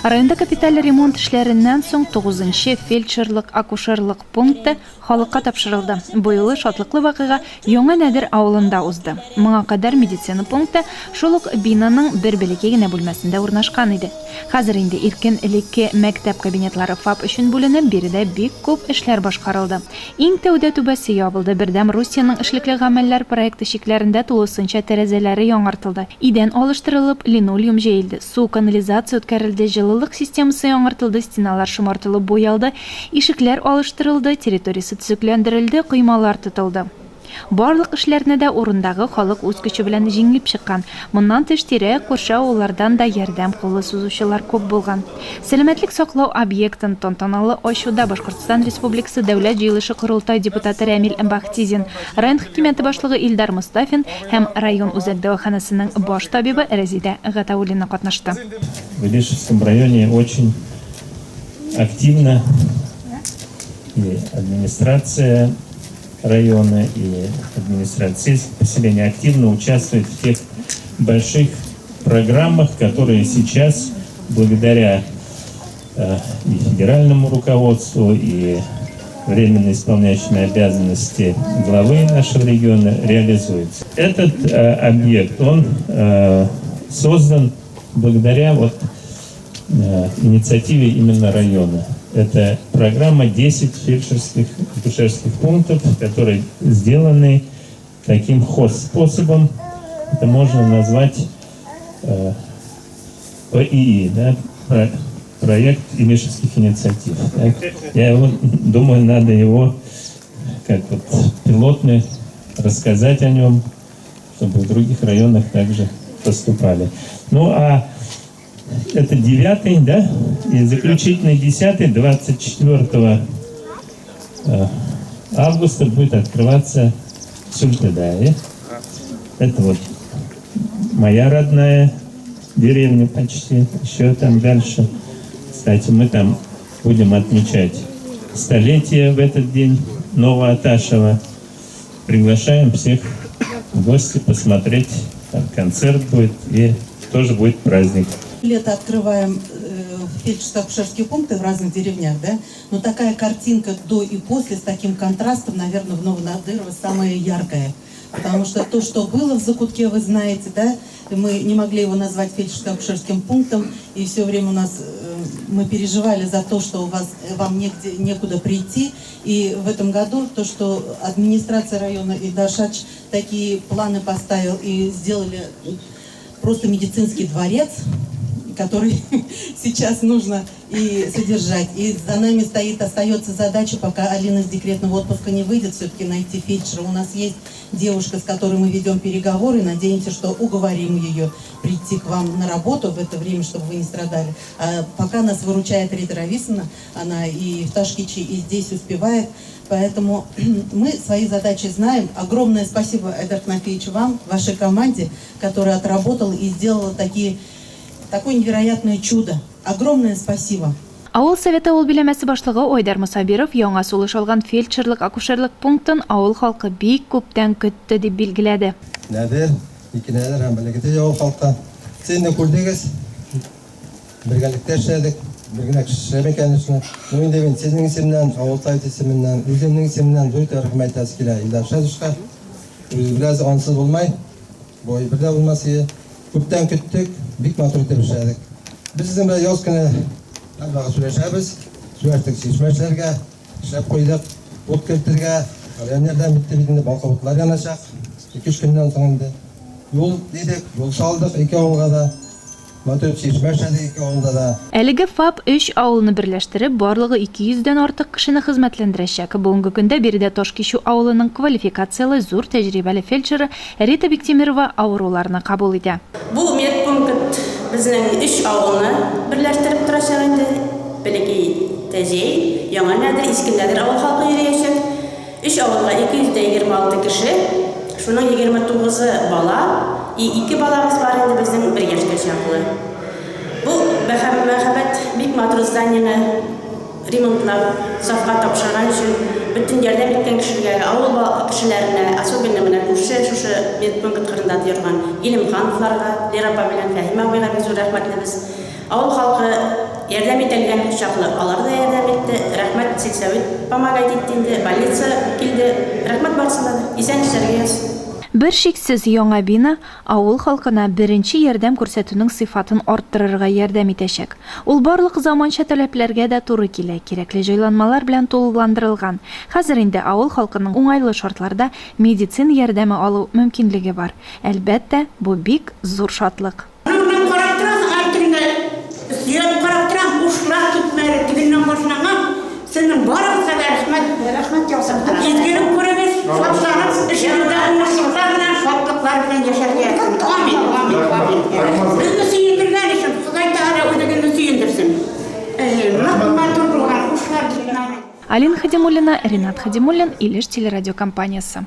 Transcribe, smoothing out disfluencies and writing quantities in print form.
Районда капиталь ремонт эшләреннән соң 9-нчы фельдшерлык-акушерлык пункты халыкка тапшырылды. Бу юлы шатлыклы вакыйга Яңа Нәдер авылында узды. Моңа кадәр медицина пункты шул ук бинаның бер бәләкәй генә бүлмәсендә урнашкан иде. Хәзер инде иркен элекке мәктәп кабинетлары ФАП өчен бүленеп, биредә бик күп эшләр башкарылды. Иң тәүдә түбәсе ябылды. Бердәм Русияның эшлекле гамәлләр проекты шикләрендә тулысынча тәрәзәләре яңартылды. Идән алыштырылып, линолеум җәелде. Су, канализация үткәрелде, җылылык системасы яңартылды, стеналар шомартылып буялды, ишекләр алыштырылды, территориясе төзекләндерелде, коймалар тотылды. Барлык эшләрне дә урындагы халык үз көче белән җиңеп чыккан. Моннан тыш тирә күрше авыллардан да ярдәм кулы сузучылар күп булган. Сәламәтлек саклау объектын тантаналы ачуда Башкортстан Республикасы Дәүләт җыелышы Корылтай депутаты Рамил Бахтизин, район хакимияте башлыгы Илдар Мустафин һәм район үзәк дәваханәсенең баш табибы Разида Гатауллина катнашты. В Илешевском районе очень активно и администрация района и администрация поселения активно участвует в тех больших программах, которые сейчас, благодаря и федеральному руководству, и временно исполняющим обязанности главы нашего региона, реализуются. Этот объект, он создан благодаря инициативе именно района. Это программа 10 фельдшерских акушерских пунктов, которые сделаны таким способом. Это можно назвать ПИИ, да, проект Илешевских инициатив. Да. Я думаю, надо его как пилотно рассказать о нем, чтобы в других районах также поступали. Ну а это 9-й, да, и заключительный 10-й, 24 августа будет открываться в Сультедае. Это моя родная деревня почти, еще там дальше. Кстати, мы там будем отмечать столетие в этот день Новоаташева. Приглашаем всех в гости посмотреть, там концерт будет и тоже будет праздник. Лето открываем фельдшерско-акушерские пункты в разных деревнях, да? Но такая картинка до и после с таким контрастом, наверное, в Новонадырово самая яркая. Потому что то, что было в закутке, вы знаете, да? Мы не могли его назвать фельдшерско-акушерским пунктом, и все время у нас мы переживали за то, что вам некуда прийти. И в этом году то, что администрация района и Дашач такие планы поставил и сделали просто медицинский дворец, который сейчас нужно и содержать. И за нами остается задача, пока Алина с декретного отпуска не выйдет, все-таки найти фельдшера. У нас есть девушка, с которой мы ведем переговоры, надеемся, что уговорим ее прийти к вам на работу в это время, чтобы вы не страдали. А пока нас выручает Рита Рависовна, она и в Ташкиче, и здесь успевает. Поэтому мы свои задачи знаем. Огромное спасибо, Айдар Кнафеевич, вам, вашей команде, которая отработала и сделала такое невероятное чудо. Огромное спасибо. Авыл советы авыл биләмәсе башлыгы Айдар Мусабиров яңа сулыш алган фельдшерлык-акушерлык пунктын авыл халкы бик күптән көтте дип билгеләде. Нәдер, икенәләр һәм бәләкәте авыл халкы. Сез дә күрдегез. Бергәлектә эшләдек. Бергә эшләмәк икәнне. Инде мин сезнең исемнән, авыл советы исеменнән, үземнең исемнән зур рәхмәт әйтәс килә. Илдар Шәдишка. Biraz ансыз булмай. Бу бердә булмасы күптән көттек, бик матур итеп эшләдек. Без сезнең белән яз көне албага сөйләшәбез. Сөйләштек чишмәшләргә, эшләп куйдык, ут кертергә, районнардан битте балкавытлар яначак. 2-3 көннән соң инде юл дидек, юл салдык, 2 авылга да. Матур чишмәшләрдә 2 авылда да. Әлеге ФАП 3 авылны берләштереп, барлыгы 200-дән артык кешене хезмәтләндерәчәк. Бүгенге көндә биредә Ташкичу авылының квалификациялы зур тәҗрибәле фельдшеры Рита Биктимирова авыруларны кабул итә. Бу медпункт безнең 3 авылны берләштереп торачак инде. Бәләкәй Тәҗәй, Яңа Нәдер, Искендәдер авыл халкы йөрәчәк. 3 авылга 226 кеше, шуның 29-ы бала. И 2 баламыз бар инде безнең 1 яшькә чаклы. Бу мәхәббәт бик матур зданияны ремонтлап, сафка тапшырган өчен бөтен ярдәм иткән кешеләргә, авыл кешеләренә, особенно менә күрше медпункт кырында торган Илемхановларга, Лера белән Фәһимә абыйга бик зур рәхмәтлебез. Авыл халкы ярдәм ителгән чаклы, алар да ярдәм итте. Рәхмәт сельсовет помогать итте инде, больница килде. Рәхмәт барысына да. Исән эшләргә. Бер шиксез яңа бина авыл халкына беренче ярдәм күрсәтүнең сыйфатын арттырырга ярдәм итәчәк. Ул барлык заманча таләпләргә дә туры килә, кирәкле җайланмалар белән тулыландырылган. Хәзер инде авыл халкының уңайлы шартларда медицина ярдәме алу мөмкинлеге бар. Әлбәттә, бу бик зур шатлык. Мен карап торам, артыңда сөйләп карап торам, ушлап китмәре, тигеннән башланган. Сезнең барыгызга да рәхмәт яусам. Изгелек күрегез, шатланып, эшегездә уңышлыклар белән, шатлыклар белән яшәргә. Амин, амин, амин. Безне сөендергән өчен Ходай Тәгалә үзегезне сөендерсен. Матур булган ушлар китмәре. Алина Хадимуллина, Ринат Хадимуллин, Илеш телерадиокомпаниясы.